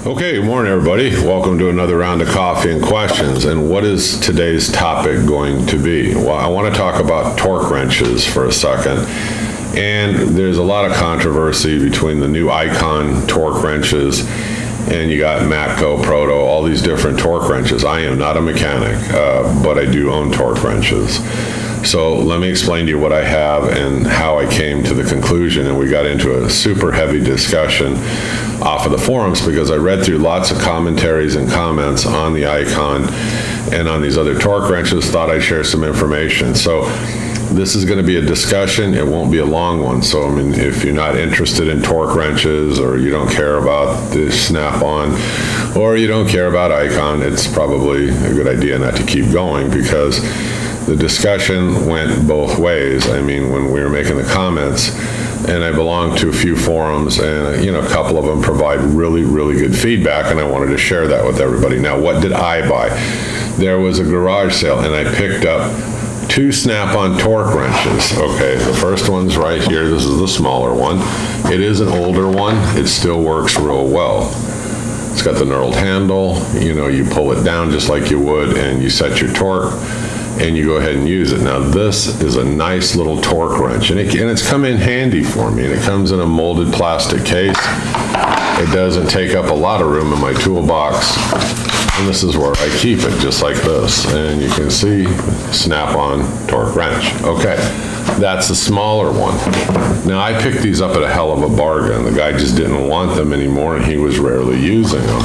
Okay, good morning, everybody. Welcome to another round of coffee and questions. And what is today's topic going to be? Well, I want to talk about torque wrenches for a second. And there's a lot of controversy between the new Icon torque wrenches and you got Matco, Proto, all these different torque wrenches. I am not a mechanic, but I do own torque wrenches. So let me explain to you what I have and how I came to the conclusion. And we got into a super heavy discussion off of the forums because I read through lots of commentaries and comments on the Icon and on these other torque wrenches, thought I'd share some information. So this is going to be a discussion. It won't be a long one. So, I mean, if you're not interested in torque wrenches or you don't care about the Snap-on or you don't care about Icon, it's probably a good idea not to keep going because the discussion went both ways. I mean, when we were making the comments, and I belong to a few forums, and a couple of them provide really, really good feedback, and I wanted to share that with everybody. Now, what did I buy? There was a garage sale, and I picked up two Snap-on torque wrenches. Okay, the first one's right here. This is the smaller one. It is an older one. It still works real well. It's got the knurled handle. You pull it down just like you would, and you set your torque, and you go ahead and use it. Now, this is a nice little torque wrench, and it's come in handy for me, and it comes in a molded plastic case. It doesn't take up a lot of room in my toolbox, and this is where I keep it, just like this. And you can see Snap-on torque wrench. Okay, that's the smaller one. Now, I picked these up at a hell of a bargain. The guy just didn't want them anymore, and he was rarely using them.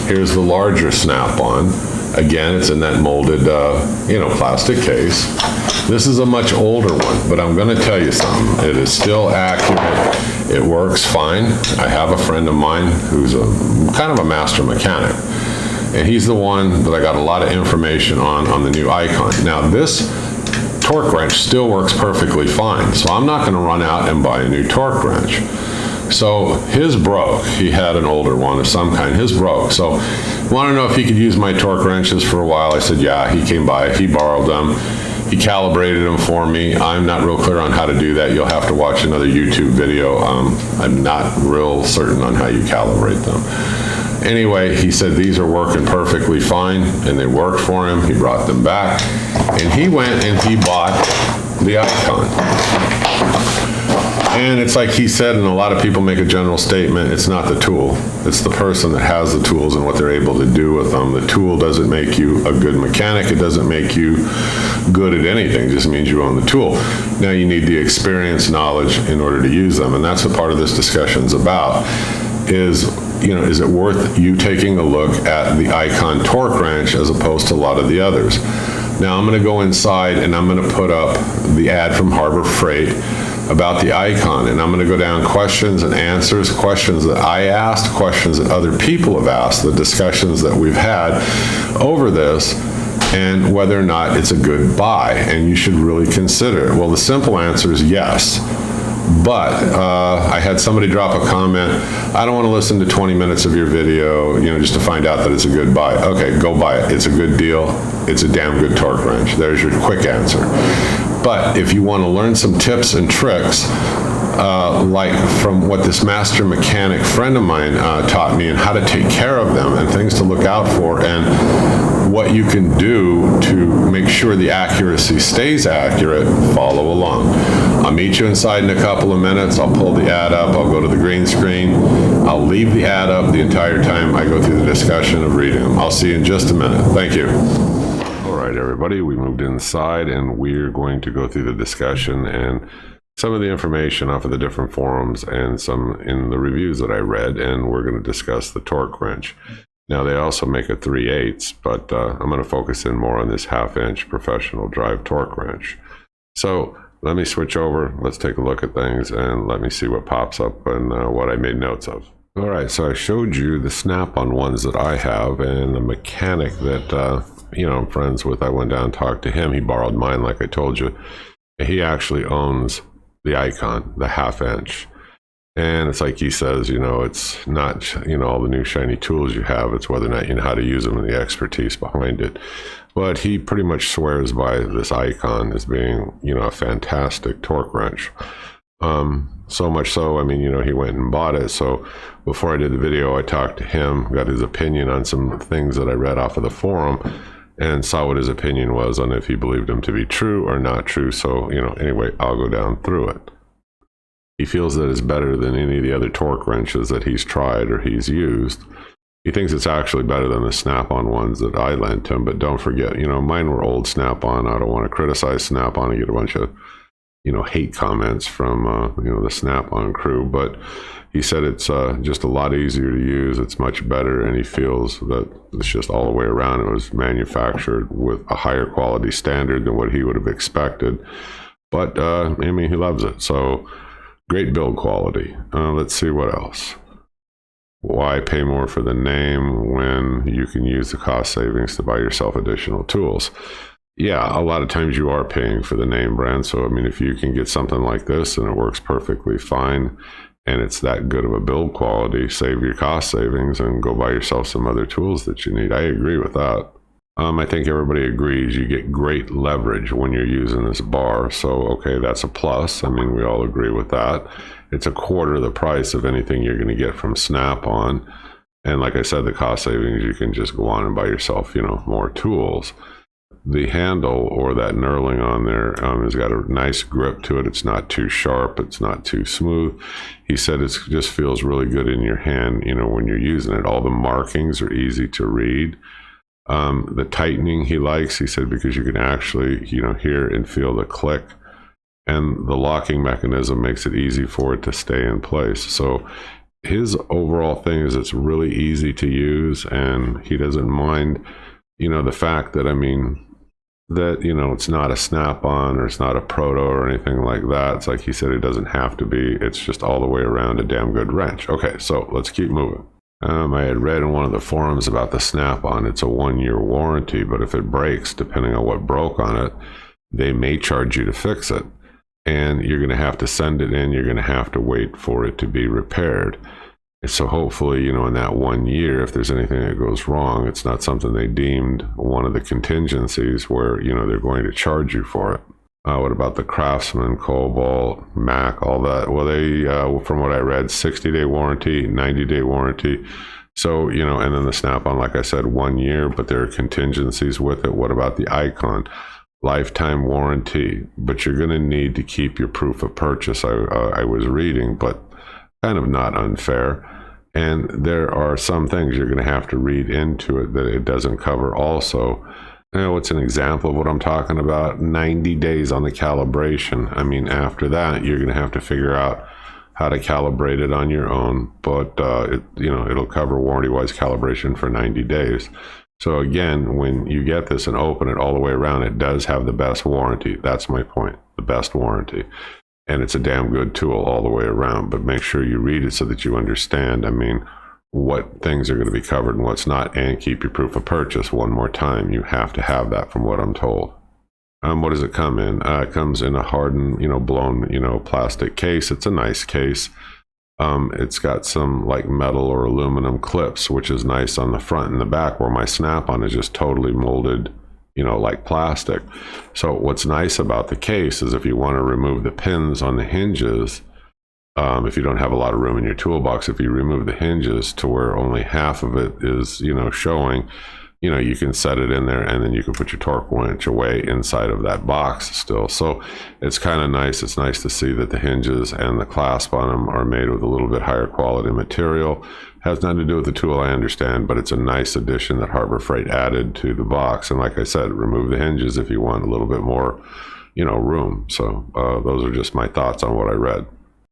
Here's the larger Snap-on. Again, it's in that molded, plastic case. This is a much older one, but I'm going to tell you something. It is still accurate. It works fine. I have a friend of mine who's kind of a master mechanic, and he's the one that I got a lot of information on the new Icon. Now, this torque wrench still works perfectly fine, so I'm not going to run out and buy a new torque wrench. So his broke. He had an older one of some kind. His broke. So want to know if he could use my torque wrenches for a while. I said, yeah. He came by. He borrowed them. He calibrated them for me. I'm not real clear on how to do that. You'll have to watch another YouTube video. I'm not real certain on how you calibrate them. Anyway, he said these are working perfectly fine, and they worked for him. He brought them back, and he went and he bought the Icon. And it's like he said, and a lot of people make a general statement, it's not the tool. It's the person that has the tools and what they're able to do with them. The tool doesn't make you a good mechanic. It doesn't make you good at anything. It just means you own the tool. Now you need the experience, knowledge in order to use them. And that's what part of this discussion is about, is it worth you taking a look at the Icon torque wrench as opposed to a lot of the others? Now I'm going to go inside and I'm going to put up the ad from Harbor Freight about the Icon, and I'm going to go down questions and answers, questions that I asked, questions that other people have asked, the discussions that we've had over this, and whether or not it's a good buy, and you should really consider it. Well, the simple answer is yes. But I had somebody drop a comment, I don't want to listen to 20 minutes of your video, just to find out that it's a good buy. Okay, go buy it. It's a good deal. It's a damn good torque wrench. There's your quick answer. But if you want to learn some tips and tricks, like from what this master mechanic friend of mine taught me, and how to take care of them and things to look out for, and what you can do to make sure the accuracy stays accurate, follow along. I'll meet you inside in a couple of minutes. I'll pull the ad up. I'll go to the green screen. I'll leave the ad up the entire time I go through the discussion of reading them. I'll see you in just a minute. Thank you. All right, everybody, we moved inside and we're going to go through the discussion and some of the information off of the different forums and some in the reviews that I read, and we're going to discuss the torque wrench. Now, they also make a 3/8, but I'm going to focus in more on this 1/2-inch professional drive torque wrench. So let me switch over. Let's take a look at things and let me see what pops up and what I made notes of. All right, so I showed you the Snap-on ones that I have, and the mechanic that I'm friends with. I went down and talked to him. He borrowed mine, like I told you. He actually owns the Icon, the 1/2-inch. And it's like he says, it's not, all the new shiny tools you have. It's whether or not you know how to use them and the expertise behind it. But he pretty much swears by this Icon as being, a fantastic torque wrench. So much so, I mean, he went and bought it. So before I did the video, I talked to him, got his opinion on some things that I read off of the forum, and saw what his opinion was on if he believed them to be true or not true. So, anyway, I'll go down through it. He feels that it's better than any of the other torque wrenches that he's tried or he's used. He thinks it's actually better than the Snap-on ones that I lent him, but don't forget, mine were old Snap-on. I don't want to criticize Snap-on and get a bunch of, hate comments from, the Snap-on crew, but he said it's just a lot easier to use. It's much better, and he feels that it's just all the way around. It was manufactured with a higher quality standard than what he would have expected. But, he loves it. So, great build quality. Let's see what else. Why pay more for the name when you can use the cost savings to buy yourself additional tools? Yeah, a lot of times you are paying for the name brand. So, if you can get something like this and it works perfectly fine and it's that good of a build quality, save your cost savings and go buy yourself some other tools that you need. I agree with that. I think everybody agrees you get great leverage when you're using this bar. So, okay, that's a plus. We all agree with that. It's a quarter of the price of anything you're going to get from Snap-on. And like I said, the cost savings, you can just go on and buy yourself, more tools. The handle, or that knurling on there, has got a nice grip to it. It's not too sharp. It's not too smooth. He said it just feels really good in your hand, when you're using it. All the markings are easy to read. The tightening he likes, he said, because you can actually, hear and feel the click. And the locking mechanism makes it easy for it to stay in place. So his overall thing is it's really easy to use, and he doesn't mind, the fact that, it's not a Snap-on or it's not a Proto or anything like that. It's like he said, it doesn't have to be. It's just all the way around a damn good wrench. Okay, so let's keep moving. I had read in one of the forums about the Snap-on. It's a 1-year warranty, but if it breaks, depending on what broke on it, they may charge you to fix it. And you're going to have to send it in. You're going to have to wait for it to be repaired. So hopefully, in that 1 year, if there's anything that goes wrong, it's not something they deemed one of the contingencies where, they're going to charge you for it. What about the Craftsman, Cobalt, Mac, all that? Well, they, from what I read, 60-day warranty, 90-day warranty. So, and then the Snap-on, like I said, 1 year, but there are contingencies with it. What about the Icon? Lifetime warranty, but you're going to need to keep your proof of purchase. I was reading, but kind of not unfair. And there are some things you're going to have to read into it that it doesn't cover also. What's an example of what I'm talking about? 90 days on the calibration. After that, you're going to have to figure out how to calibrate it on your own, but it'll cover warranty-wise calibration for 90 days. So again, when you get this and open it all the way around, it does have the best warranty. That's my point, the best warranty. And it's a damn good tool all the way around, but make sure you read it so that you understand, what things are going to be covered and what's not, and keep your proof of purchase. One more time, you have to have that from what I'm told. What does it come in? It comes in a hardened, blown, plastic case. It's a nice case. It's got some like metal or aluminum clips, which is nice on the front and the back, where my Snap-on is just totally molded, like plastic. So what's nice about the case is if you want to remove the pins on the hinges, if you don't have a lot of room in your toolbox, if you remove the hinges to where only half of it is, showing, you can set it in there, and then you can put your torque wrench away inside of that box still. So it's kind of nice. It's nice to see that the hinges and the clasp on them are made with a little bit higher quality material. Has nothing to do with the tool, I understand, but it's a nice addition that Harbor Freight added to the box. And like I said, remove the hinges if you want a little bit more, room. So those are just my thoughts on what I read.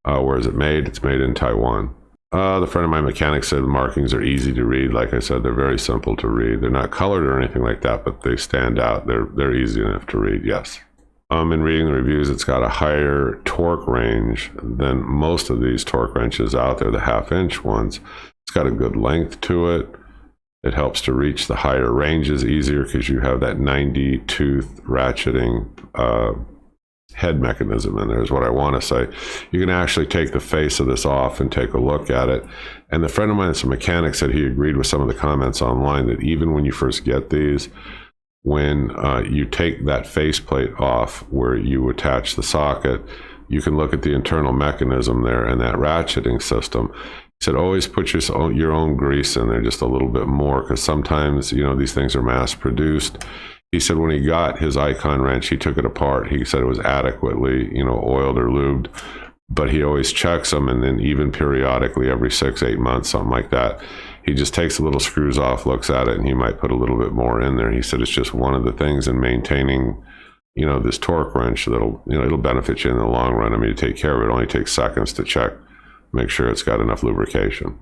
Where is it made? It's made in Taiwan. The friend of my mechanic said the markings are easy to read. Like I said, they're very simple to read. They're not colored or anything like that, but they stand out. They're easy enough to read, yes. In reading the reviews, it's got a higher torque range than most of these torque wrenches out there, the 1/2-inch ones. It's got a good length to it. It helps to reach the higher ranges easier because you have that 90-tooth ratcheting head mechanism in there, is what I want to say. You can actually take the face of this off and take a look at it. And the friend of mine that's a mechanic said he agreed with some of the comments online that even when you first get these, when you take that faceplate off where you attach the socket, you can look at the internal mechanism there and that ratcheting system. He said, always put your own grease in there just a little bit more, because sometimes, you know, these things are mass produced. He said when he got his Icon wrench, he took it apart. He said it was adequately, you know, oiled or lubed, but he always checks them, and then even periodically every 6-8 months, something like that, he just takes the little screws off, looks at it, and he might put a little bit more in there. He said it's just one of the things in maintaining, you know, this torque wrench that'll, you know, it'll benefit you in the long run. I mean, to take care of it, it only takes seconds to check, make sure it's got enough lubrication.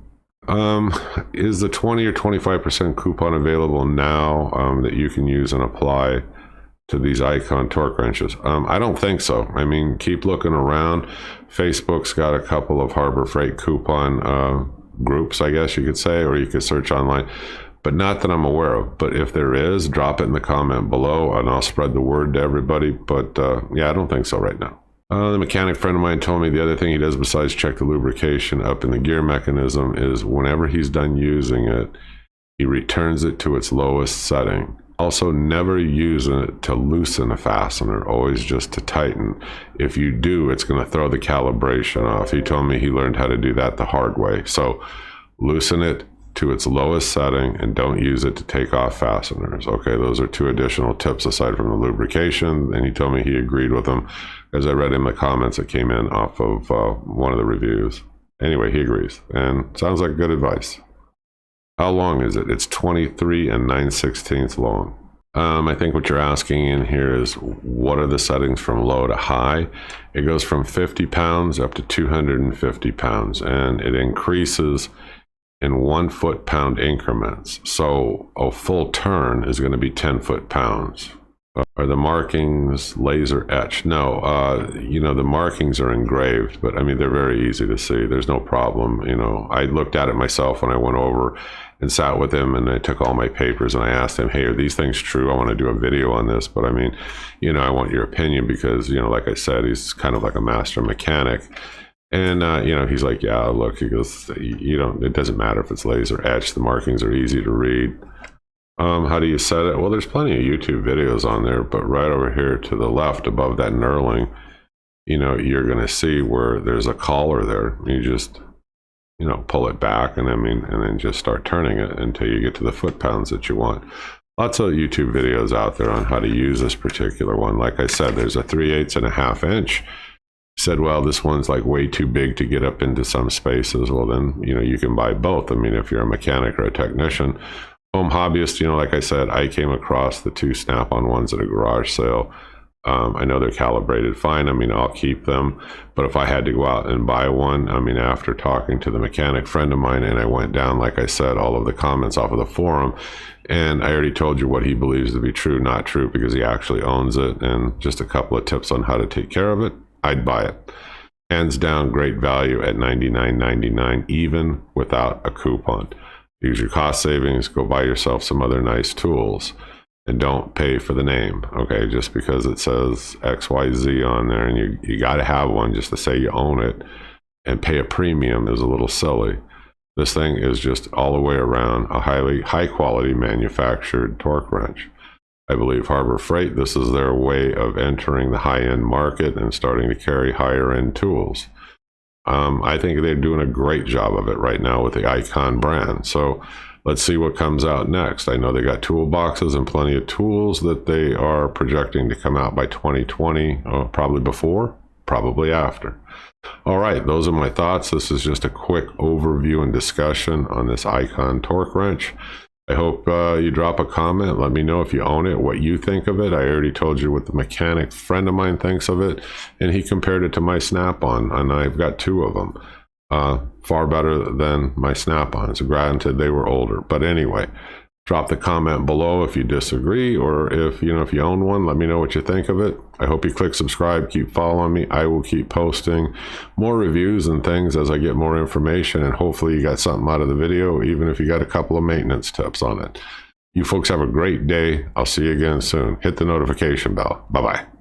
Is the 20 or 25% coupon available now that you can use and apply to these Icon torque wrenches? I don't think so. I mean, keep looking around. Facebook's got a couple of Harbor Freight coupon groups, I guess you could say, or you could search online, but not that I'm aware of. But if there is, drop it in the comment below and I'll spread the word to everybody. But yeah, I don't think so right now. The mechanic friend of mine told me the other thing he does besides check the lubrication up in the gear mechanism is whenever he's done using it, he returns it to its lowest setting. Also, never use it to loosen a fastener, always just to tighten. If you do, it's going to throw the calibration off. He told me he learned how to do that the hard way. So loosen it to its lowest setting and don't use it to take off fasteners. Okay, those are 2 additional tips aside from the lubrication. And he told me he agreed with them, as I read in the comments that came in off of one of the reviews. Anyway, he agrees, and sounds like good advice. How long is it? It's 23 9/16 long. I think what you're asking in here is what are the settings from low to high? It goes from 50 pounds up to 250 pounds, and it increases in 1 foot-pound increments. So a full turn is going to be 10 foot-pounds. Are the markings laser etched? No, you know, the markings are engraved, but I mean, they're very easy to see. There's no problem. You know, I looked at it myself when I went over and sat with him, and I took all my papers and I asked him, hey, are these things true? I want to do a video on this, but I mean, you know, I want your opinion because, you know, like I said, he's kind of like a master mechanic. And, you know, he's like, yeah, look, he goes, you don't, it doesn't matter if it's laser etched. The markings are easy to read. How do you set it? Well, there's plenty of YouTube videos on there, but right over here to the left above that knurling, you know, you're going to see where there's a collar there. You just, you know, pull it back and then just start turning it until you get to the foot-pounds that you want. Lots of YouTube videos out there on how to use this particular one. Like I said, there's a 3/8 and a 1/2 inch. Said, well, this one's like way too big to get up into some spaces. Well, then, you know, you can buy both. I mean, if you're a mechanic or a technician, home hobbyist, you know, like I said, I came across the 2 snap-on ones at a garage sale. I know they're calibrated fine. I mean, I'll keep them. But if I had to go out and buy one, I mean, after talking to the mechanic friend of mine, and I went down, like I said, all of the comments off of the forum, and I already told you what he believes to be true, not true, because he actually owns it, and just a couple of tips on how to take care of it, I'd buy it. Hands down, great value at $99.99, even without a coupon. Use your cost savings, go buy yourself some other nice tools, and don't pay for the name, okay? Just because it says XYZ on there, and you got to have one just to say you own it, and pay a premium is a little silly. This thing is just all the way around a high quality manufactured torque wrench. I believe Harbor Freight, this is their way of entering the high-end market and starting to carry higher-end tools. I think they're doing a great job of it right now with the Icon brand. So let's see what comes out next. I know they got toolboxes and plenty of tools that they are projecting to come out by 2020, probably before, probably after. All right, those are my thoughts. This is just a quick overview and discussion on this Icon torque wrench. I hope you drop a comment. Let me know if you own it, what you think of it. I already told you what the mechanic friend of mine thinks of it, and he compared it to my Snap-on, and I've got 2 of them. Far better than my Snap-ons. Granted, they were older, but anyway, drop the comment below if you disagree, or if you own one. Let me know what you think of it. I hope you click subscribe, keep following me. I will keep posting more reviews and things as I get more information, and hopefully you got something out of the video, even if you got a couple of maintenance tips on it. You folks have a great day. I'll see you again soon. Hit the notification bell. Bye-bye.